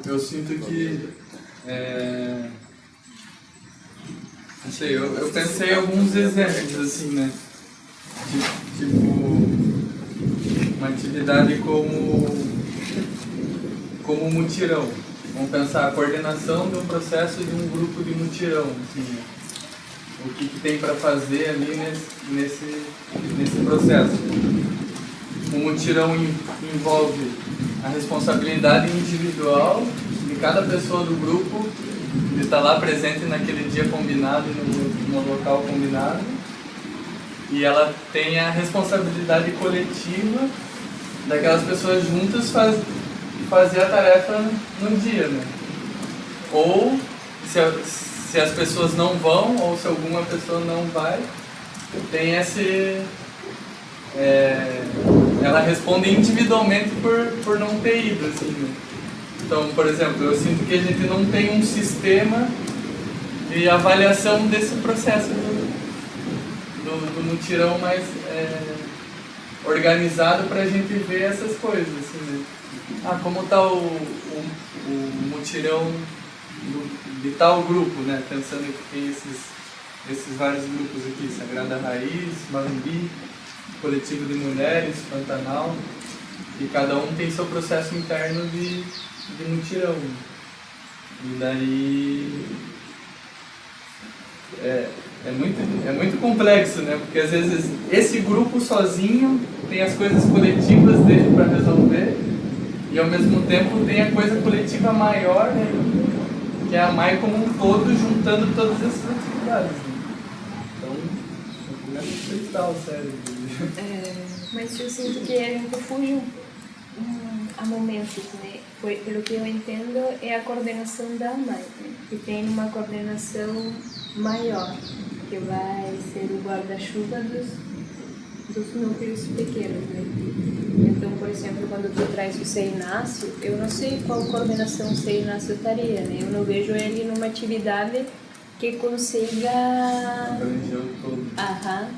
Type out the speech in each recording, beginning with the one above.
Eu sinto que, não sei, eu pensei em alguns exemplos, assim, né? Tipo, uma atividade como mutirão. Vamos pensar a coordenação do processo de um grupo de mutirão, assim, né? O que tem para fazer ali nesse processo. O mutirão envolve a responsabilidade individual de cada pessoa do grupo de estar lá presente naquele dia combinado e no local combinado. E ela tem a responsabilidade coletiva daquelas pessoas juntas fazer a tarefa no dia, né? Ou se as pessoas não vão, ou se alguma pessoa não vai, tem ela responde individualmente por não ter ido, assim, né? Então, por exemplo, eu sinto que a gente não tem um sistema de avaliação desse processo do mutirão mais organizado para a gente ver essas coisas, assim, né? Como está o mutirão de tal grupo, né? Pensando que tem esses vários grupos aqui, Sagrada Raiz, Marumbi, Coletivo de Mulheres, Pantanal, e cada um tem seu processo interno de mutirão. E daí é muito complexo, né? Porque às vezes esse grupo sozinho tem as coisas coletivas dele para resolver, e ao mesmo tempo tem a coisa coletiva maior, né? Que é a MAI como um todo, juntando todas essas atividades. Então, começa a fritar o cérebro. Mas eu sinto que a gente fuge a momentos, né? Pelo que eu entendo, é a coordenação da MAI, né? Que tem uma coordenação maior, que vai ser o guarda-chuva dos núcleos pequenos, né? Então, por exemplo, quando tu traz o Sei Inácio, eu não sei qual coordenação o Sei Inácio estaria, né? Eu não vejo ele numa atividade que consiga abranger o todo.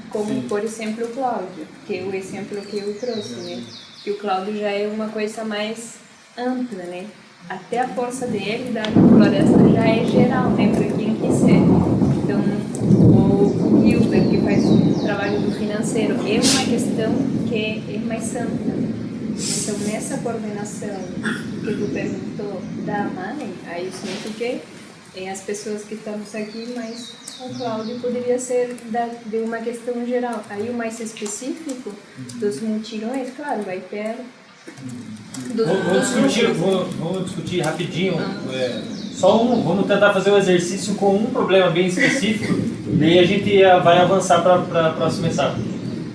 Como, sim, por exemplo, o Cláudio, que é o exemplo que eu trouxe, né? Que o Cláudio já é uma coisa mais ampla, né? Até a força dele da floresta já é geral, né? Para quem quiser. Então, o Gilbert, que faz um trabalho do financeiro, é uma questão que é mais ampla. Então, nessa coordenação que tu perguntou da mãe, aí eu sinto que as pessoas que estamos aqui, mas o Cláudio poderia ser de uma questão geral. Aí o mais específico dos mutirões, claro, vai ter... Vamos discutir rapidinho. Vamos tentar fazer um exercício com um problema bem específico, daí a gente vai avançar para a próxima etapa.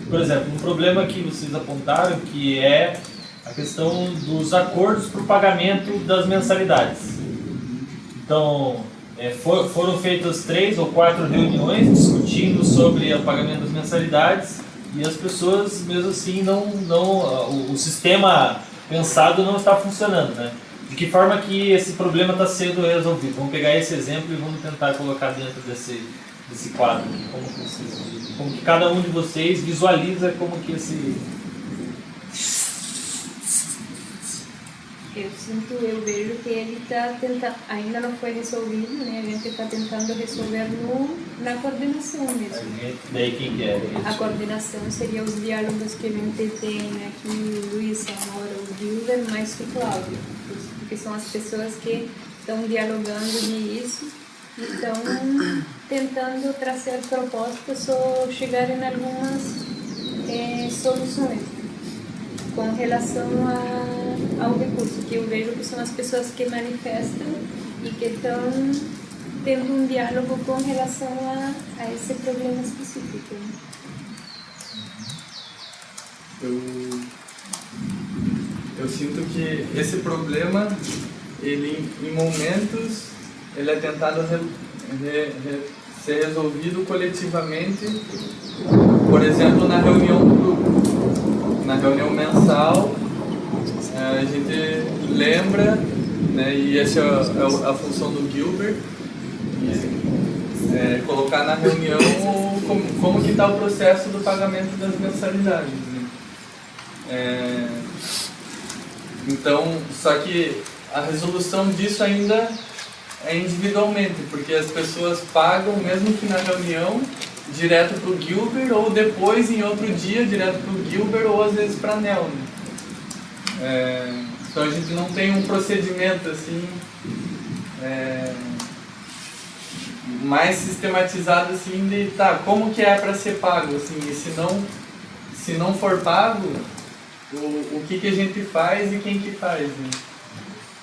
Por exemplo, um problema que vocês apontaram, que é a questão dos acordos para o pagamento das mensalidades. Então, foram feitas 3 ou 4 reuniões discutindo sobre o pagamento das mensalidades, e as pessoas, mesmo assim, o sistema pensado não está funcionando, né? De que forma que esse problema está sendo resolvido? Vamos pegar esse exemplo e vamos tentar colocar dentro desse quadro. Como que cada um de vocês visualiza como que esse... Eu vejo que ele está tentando, ainda não foi resolvido, né? A gente está tentando resolver na coordenação mesmo. Daí quem que é? A coordenação seria os diálogos que a gente tem aqui, Luiz, Amora, o Gilder, mais o Cláudio, porque são as pessoas que estão dialogando nisso e estão tentando trazer propostas ou chegar em algumas soluções com relação ao recurso, que eu vejo que são as pessoas que manifestam e que estão tendo um diálogo com relação a esse problema específico. Eu sinto que esse problema, ele em momentos, ele é tentado ser resolvido coletivamente, por exemplo, na reunião do grupo. Na reunião mensal, a gente lembra, né, e essa é a função do Gilbert, colocar na reunião como que está o processo do pagamento das mensalidades, né? Então, só que a resolução disso ainda é individualmente, porque as pessoas pagam mesmo que na reunião direto para o Gilbert, ou depois em outro dia direto para o Gilbert, ou às vezes para a Nel, né? Então a gente não tem um procedimento assim mais sistematizado assim de como que é para ser pago, assim, e se não for pago, o que a gente faz e quem que faz, né?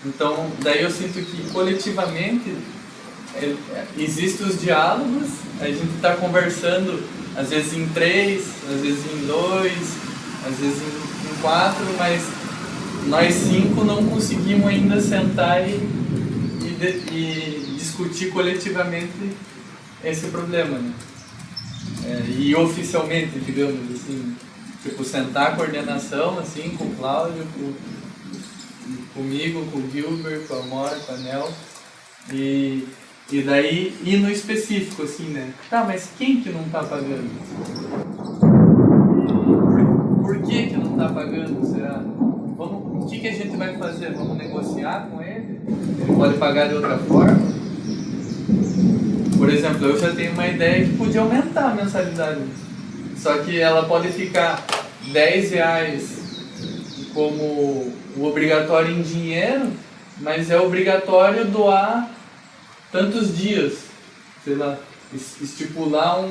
Então daí eu sinto que coletivamente existem os diálogos, a gente está conversando às vezes em 3, às vezes em 2, às vezes em 4, mas nós 5 não conseguimos ainda sentar e discutir coletivamente esse problema, né? E oficialmente, digamos assim, tipo, sentar a coordenação assim, com o Cláudio, comigo, com o Gilbert, com a Amora, com a Nel, e daí ir no específico, assim, né? Mas quem que não tá pagando? Por que não tá pagando, será? O que a gente vai fazer? Vamos negociar com ele? Ele pode pagar de outra forma? Por exemplo, eu já tenho uma ideia que podia aumentar a mensalidade. Só que ela pode ficar R$10 como o obrigatório em dinheiro, mas é obrigatório doar tantos dias. Sei lá, estipular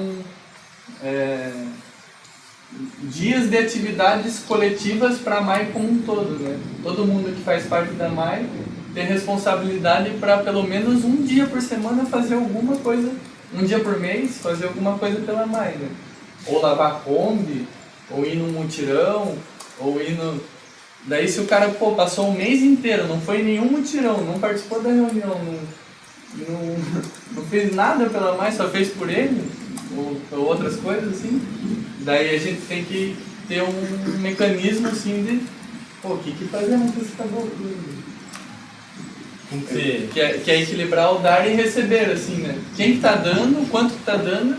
dias de atividades coletivas para a MAI como um todo, né? Todo mundo que faz parte da MAI tem responsabilidade para pelo menos um dia por semana fazer alguma coisa, um dia por mês fazer alguma coisa pela MAI, né? Ou lavar Kombi, ou ir num mutirão, ou ir no... Daí se o cara passou o mês inteiro, não foi em nenhum mutirão, não participou da reunião, não fez nada pela MAI, só fez por ele, ou outras coisas assim, daí a gente tem que ter um mecanismo assim de o que fazemos com esse caboclo? Que é equilibrar o dar e receber, assim, né? Quem está dando, quanto está dando,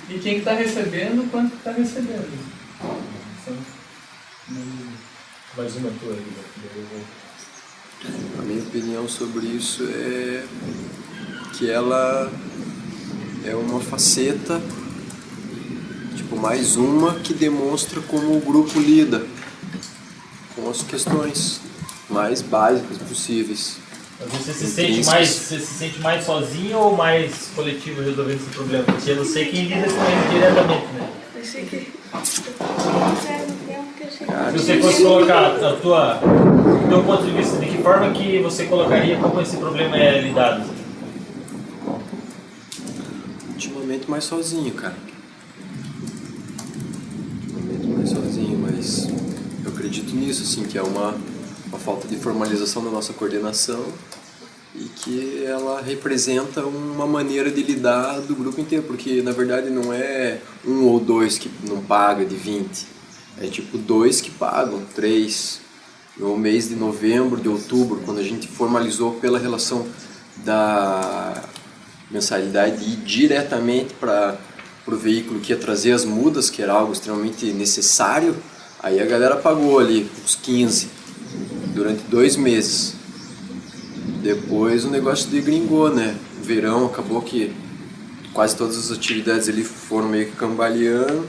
e quem está recebendo, quanto está recebendo. Mais uma tua aí. A minha opinião sobre isso é que ela é uma faceta, tipo, mais uma que demonstra como o grupo lida com as questões mais básicas possíveis. Mas você se sente mais sozinho ou mais coletivo resolvendo esse problema? Porque você quem lida com ele diretamente, né? Achei que... Se você fosse colocar o teu ponto de vista, de que forma que você colocaria como esse problema é lidado? Ultimamente mais sozinho, cara. Ultimamente mais sozinho, mas eu acredito nisso, assim, que é uma falta de formalização da nossa coordenação e que ela representa uma maneira de lidar do grupo inteiro, porque na verdade não é 1 ou 2 que não paga de 20, é tipo 2 que pagam, 3. No mês de novembro, de outubro, quando a gente formalizou pela relação da mensalidade e ir diretamente para o veículo que ia trazer as mudas, que era algo extremamente necessário, aí a galera pagou ali uns 15 durante 2 meses. Depois o negócio degringou, né? O verão acabou que quase todas as atividades ali foram meio que cambaleando.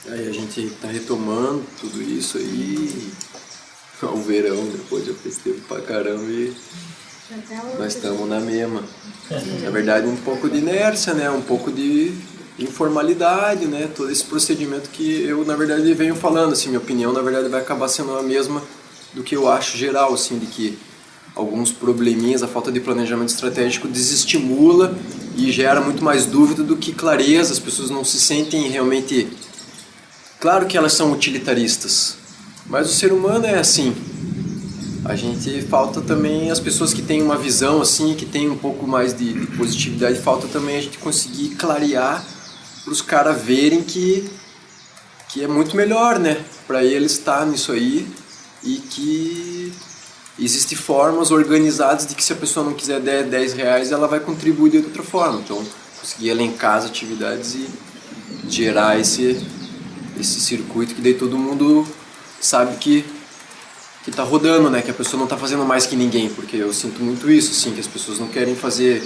Aí a gente tá retomando tudo isso aí. O verão depois já fez tempo pra caramba e nós estamos na mesma. Na verdade, um pouco de inércia, né? Um pouco de informalidade, né? Todo esse procedimento que eu, na verdade, venho falando, assim, minha opinião, na verdade, vai acabar sendo a mesma do que eu acho geral, assim, de que alguns probleminhas, a falta de planejamento estratégico desestimula e gera muito mais dúvida do que clareza. As pessoas não se sentem realmente... Claro que elas são utilitaristas, mas o ser humano é assim. A gente falta também as pessoas que têm uma visão assim, que têm um pouco mais de positividade, falta também a gente conseguir clarear para os caras verem que é muito melhor, né? Para eles estar nisso aí e que existem formas organizadas de que se a pessoa não quiser der R$10, ela vai contribuir de outra forma. Então, conseguir elencar as atividades e gerar esse circuito que daí todo mundo sabe que tá rodando, né? Que a pessoa não tá fazendo mais que ninguém, porque eu sinto muito isso, assim, que as pessoas não querem fazer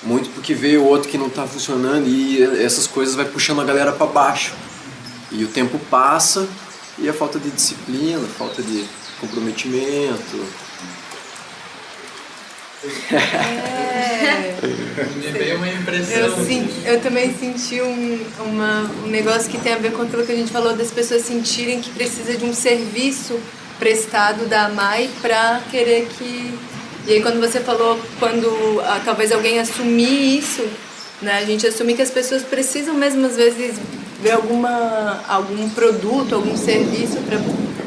muito porque vê o outro que não tá funcionando e essas coisas vai puxando a galera para baixo. E o tempo passa e a falta de disciplina, a falta de comprometimento. Me veio uma impressão. Eu também senti um negócio que tem a ver com aquilo que a gente falou das pessoas sentirem que precisa de um serviço prestado da AMAI para querer que... E aí quando você falou, talvez alguém assumir isso, né? A gente assume que as pessoas precisam mesmo às vezes ver algum produto, algum serviço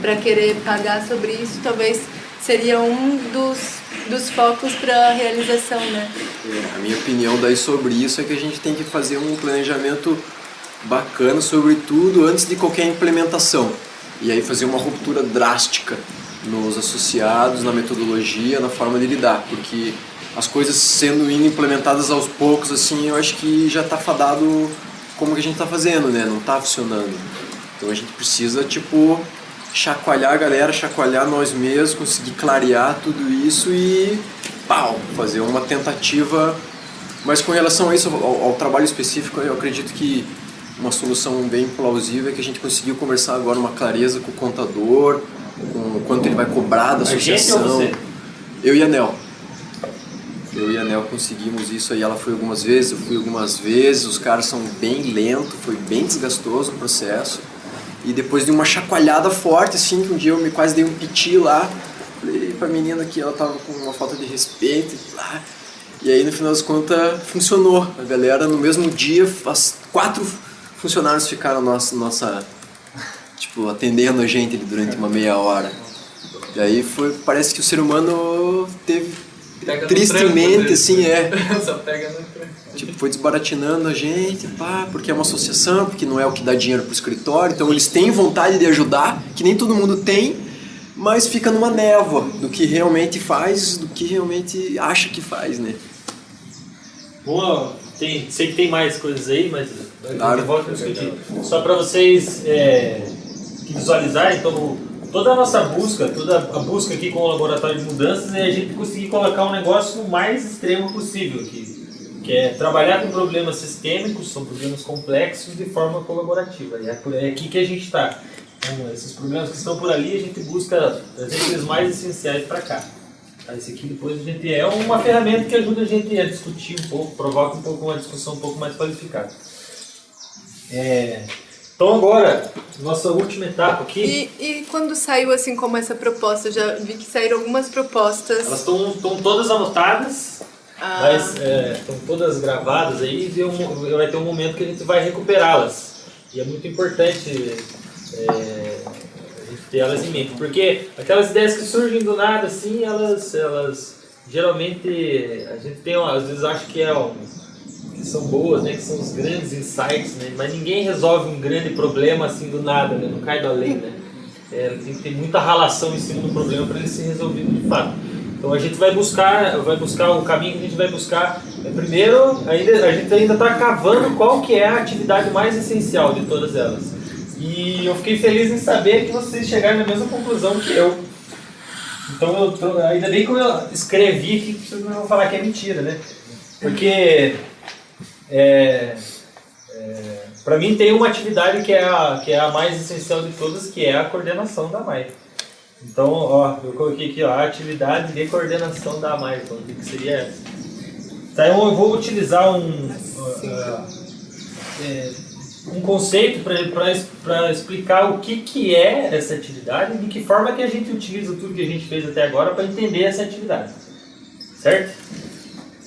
para querer pagar sobre isso, talvez seria um dos focos para a realização, né? A minha opinião daí sobre isso é que a gente tem que fazer um planejamento bacana sobre tudo antes de qualquer implementação. E aí fazer uma ruptura drástica nos associados, na metodologia, na forma de lidar, porque as coisas sendo implementadas aos poucos, assim, eu acho que já está fadado como que a gente está fazendo, né? Não está funcionando. Então a gente precisa, chacoalhar a galera, chacoalhar nós mesmos, conseguir clarear tudo isso e fazer uma tentativa. Mas com relação a isso, ao trabalho específico, eu acredito que uma solução bem plausível é que a gente conseguiu conversar agora uma clareza com o contador, com quanto ele vai cobrar da associação. Eu e a Nel. Eu e a Nel conseguimos isso aí, ela foi algumas vezes, eu fui algumas vezes, os caras são bem lentos, foi bem desgastoso o processo. E depois de uma chacoalhada forte, assim, que um dia eu quase dei um piti lá, falei pra menina que ela tava com uma falta de respeito, e aí no final das contas funcionou. A galera no mesmo dia, as 4 funcionários ficaram atendendo a gente durante uma meia hora. E aí parece que o ser humano teve tristemente, Só pega no tranco. Foi desbaratinando a gente, porque é uma associação, porque não é o que dá dinheiro pro escritório, então eles têm vontade de ajudar, que nem todo mundo tem, mas fica numa névoa do que realmente faz, do que realmente acha que faz, né? Sei que tem mais coisas aí, mas claro, eu volto a discutir. Só para vocês visualizarem, então, toda a nossa busca, toda a busca aqui com o Laboratório de Mudanças é a gente conseguir colocar um negócio o mais extremo possível, que é trabalhar com problemas sistêmicos, são problemas complexos de forma colaborativa. E é aqui que a gente está. Então, esses problemas que estão por ali, a gente busca trazer aqueles mais essenciais para cá. Esse aqui depois é uma ferramenta que ajuda a gente a discutir um pouco, provoca um pouco uma discussão um pouco mais qualificada. Então agora, nossa última etapa aqui. E quando saiu assim como essa proposta, já vi que saíram algumas propostas. Elas estão todas anotadas, mas estão todas gravadas aí e vai ter um momento que a gente vai recuperá-las. E é muito importante a gente ter elas em mente, porque aquelas ideias que surgem do nada, assim, elas geralmente a gente tem, às vezes acha que são boas, né, que são os grandes insights, né, mas ninguém resolve um grande problema assim do nada, né, não cai da lei, né. Tem que ter muita relação em cima do problema para ele ser resolvido de fato. Então a gente vai buscar o caminho que a gente vai buscar. Primeiro, a gente ainda está cavando qual que é a atividade mais essencial de todas elas. E eu fiquei feliz em saber que vocês chegaram na mesma conclusão que eu. Então ainda bem que eu escrevi aqui, que vocês não vão falar que é mentira, né? Porque para mim tem uma atividade que é a mais essencial de todas, que é a coordenação da AMAI. Então, eu coloquei aqui, a atividade de coordenação da AMAI, então o que seria essa? Então eu vou utilizar um conceito para explicar o que é essa atividade e de que forma que a gente utiliza tudo que a gente fez até agora para entender essa atividade. Certo?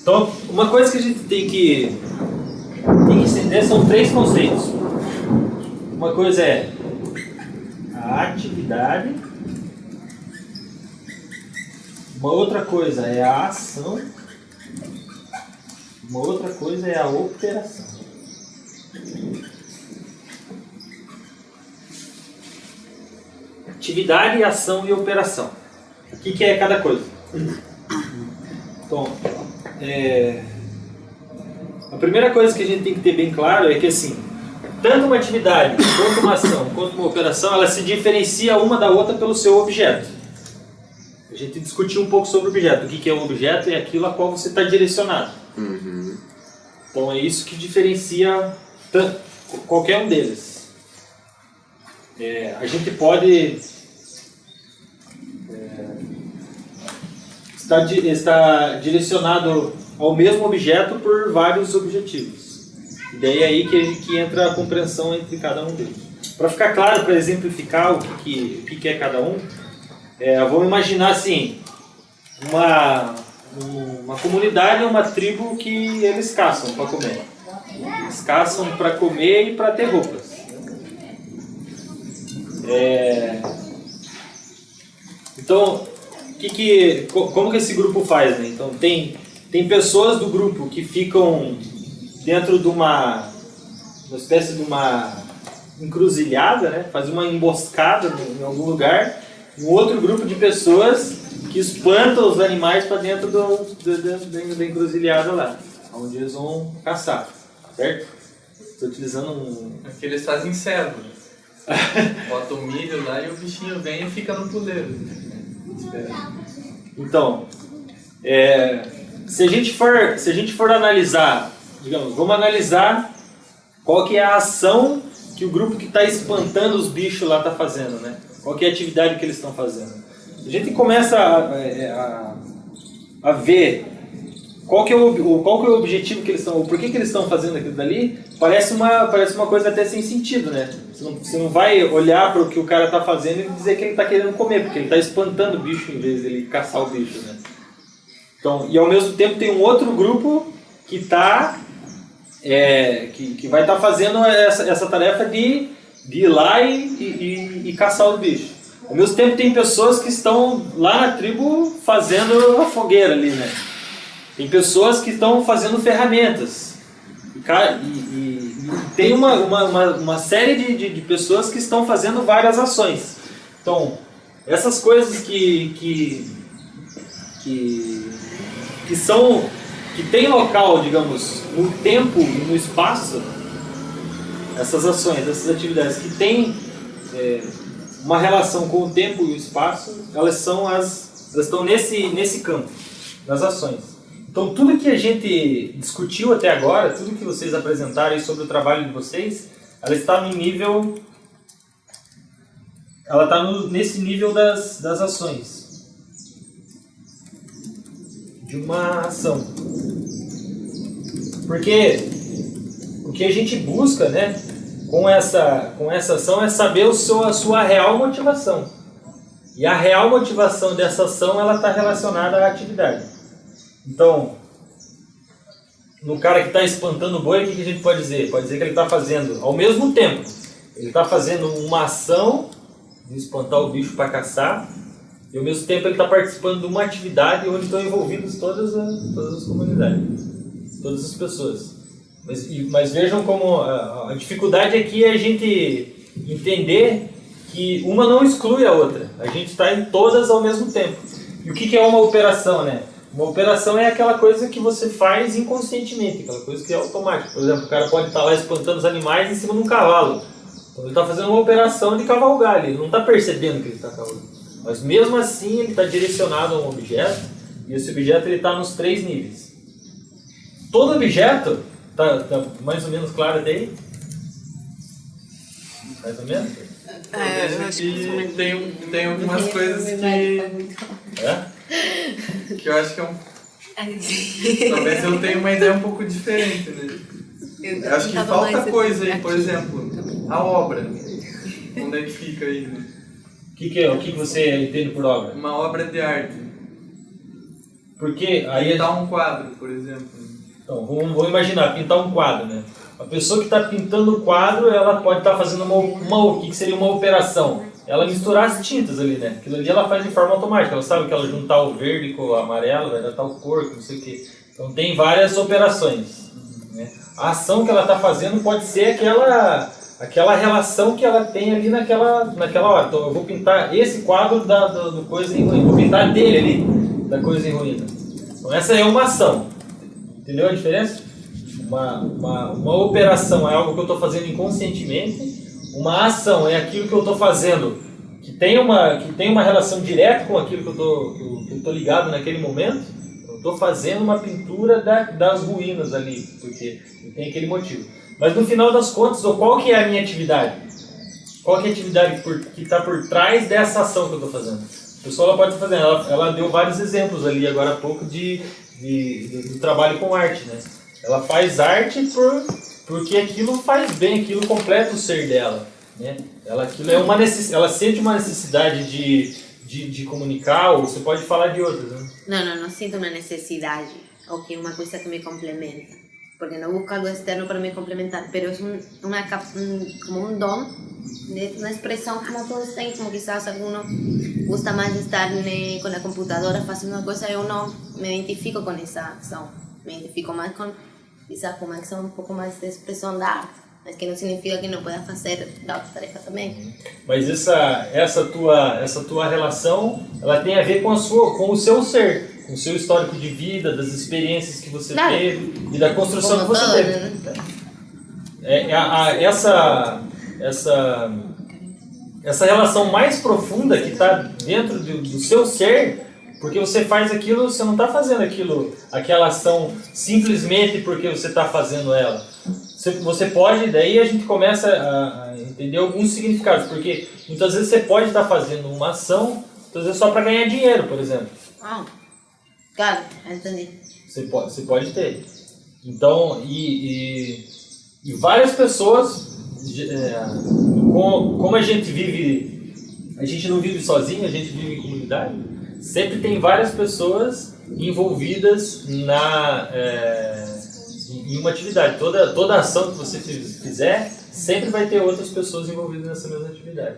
Então, uma coisa que a gente tem que entender são 3 conceitos. Uma coisa é a atividade, uma outra coisa é a ação, uma outra coisa é a operação. Atividade, ação e operação. O que é cada coisa? Então, a primeira coisa que a gente tem que ter bem claro é que assim, tanto uma atividade, quanto uma ação, quanto uma operação, ela se diferencia uma da outra pelo seu objeto. gente discutiu um pouco sobre o objeto. O que é o objeto? É aquilo a qual você está direcionado. Então é isso que diferencia qualquer um deles. A gente pode estar direcionado ao mesmo objeto por vários objetivos. E daí é aí que entra a compreensão entre cada um deles. Para ficar claro, para exemplificar o que é cada um, vamos imaginar assim, uma comunidade, uma tribo que eles caçam para comer. Eles caçam para comer e para ter roupas. Então, como que esse grupo faz, né? Então, tem pessoas do grupo que ficam dentro de uma espécie de uma encruzilhada, né? Faz uma emboscada em algum lugar. Um outro grupo de pessoas que espantam os animais para dentro da encruzilhada lá, onde eles vão caçar, certo? Estou utilizando Aqui eles fazem servo. Bota o milho lá e o bichinho vem e fica no puleiro. Então, se a gente for analisar, digamos, vamos analisar qual que é a ação que o grupo que está espantando os bichos lá está fazendo, né? Qual que é a atividade que eles estão fazendo. A gente começa a ver qual que é o objetivo que eles estão, por que eles estão fazendo aquilo dali. Parece uma coisa até sem sentido, né? Você não vai olhar para o que o cara está fazendo e dizer que ele está querendo comer, porque ele está espantando o bicho em vez de ele caçar o bicho, né? Então, e ao mesmo tempo tem um outro grupo que vai estar fazendo essa tarefa de ir lá e caçar o bicho. Ao mesmo tempo tem pessoas que estão lá na tribo fazendo a fogueira ali, né? Tem pessoas que estão fazendo ferramentas. E tem uma série de pessoas que estão fazendo várias ações. Então, essas coisas que tem local, digamos, no tempo e no espaço, essas ações, essas atividades que têm uma relação com o tempo e o espaço, elas estão nesse campo, das ações. Então, tudo que a gente discutiu até agora, tudo que vocês apresentaram aí sobre o trabalho de vocês, ela está no nível, ela está nesse nível das ações, de uma ação. Porque o que a gente busca, né, com essa ação é saber a sua real motivação. E a real motivação dessa ação, ela está relacionada à atividade. Então, no cara que está espantando o boi, o que a gente pode dizer? Pode dizer que ele está fazendo, ao mesmo tempo, ele está fazendo uma ação de espantar o bicho para caçar, e ao mesmo tempo ele está participando de uma atividade onde estão envolvidas todas as comunidades, todas as pessoas. Mas vejam como a dificuldade aqui é a gente entender que uma não exclui a outra. A gente está em todas ao mesmo tempo. E o que é uma operação, né? Uma operação é aquela coisa que você faz inconscientemente, aquela coisa que é automática. Por exemplo, o cara pode estar lá espantando os animais em cima de um cavalo. Então ele está fazendo uma operação de cavalgar ali, ele não está percebendo que ele está cavalgando. Mas mesmo assim ele está direcionado a um objeto, e esse objeto está nos 3 níveis. Todo objeto, tá mais ou menos claro até aí? Mais ou menos? Eu acho que tem algumas coisas que eu acho que talvez eu tenha uma ideia um pouco diferente, né? Eu acho que falta coisa aí, por exemplo, a obra. Onde é que fica aí? Né? O que você entende por obra? Uma obra de arte. Porque aí pintar um quadro, por exemplo. Então, vamos imaginar, pintar um quadro, né? A pessoa que está pintando o quadro, ela pode estar fazendo o que seria uma operação? Ela misturar as tintas ali, né? Aquilo ali ela faz de forma automática. Ela sabe que ela juntar o verde com o amarelo vai dar tal cor, não sei o quê. Então tem várias operações, né? A ação que ela está fazendo pode ser aquela relação que ela tem ali naquela hora. Então eu vou pintar esse quadro do coisa em ruína, vou pintar dele ali, da coisa em ruína. Então essa é uma ação. Entendeu a diferença? Uma operação é algo que eu estou fazendo inconscientemente. Uma ação é aquilo que eu estou fazendo que tem uma relação direta com aquilo que eu tô ligado naquele momento, eu estou fazendo uma pintura das ruínas ali, porque tem aquele motivo. Mas no final das contas, qual que é a minha atividade? Qual que é a atividade que está por trás dessa ação que eu estou fazendo? A pessoa ela pode estar fazendo, ela deu vários exemplos ali agora há pouco do trabalho com arte, né? Ela faz arte porque aquilo faz bem, aquilo completa o ser dela, né? Aquilo é ela sente uma necessidade de comunicar, ou você pode falar de outras, né? Não sinto uma necessidade, ou que uma coisa que me complementa, porque não busco algo externo para me complementar, pero es como un don, una expresión como todos têm, como quizás alguno gusta más de estar con la computadora haciendo una cosa, yo no me identifico con esa acción, me identifico más quizás con uma acção um pouco mais de expressão da arte, mas que não significa que não pueda fazer da outra tarefa também. Mas essa tua relação, ela tem a ver com o seu ser, com o seu histórico de vida, das experiências que você teve e da construção que você teve. Né? Essa relação mais profunda que está dentro do seu ser, porque você faz aquilo, você não está fazendo aquela ação simplesmente porque você está fazendo ela. Você pode, daí a gente começa a entender alguns significados, porque muitas vezes você pode estar fazendo uma ação, muitas vezes só para ganhar dinheiro, por exemplo. Claro, entendi. Você pode ter. Então, e várias pessoas, como a gente não vive sozinho, a gente vive em comunidade, sempre tem várias pessoas envolvidas em uma atividade. Toda ação que você fizer, sempre vai ter outras pessoas envolvidas nessa mesma atividade.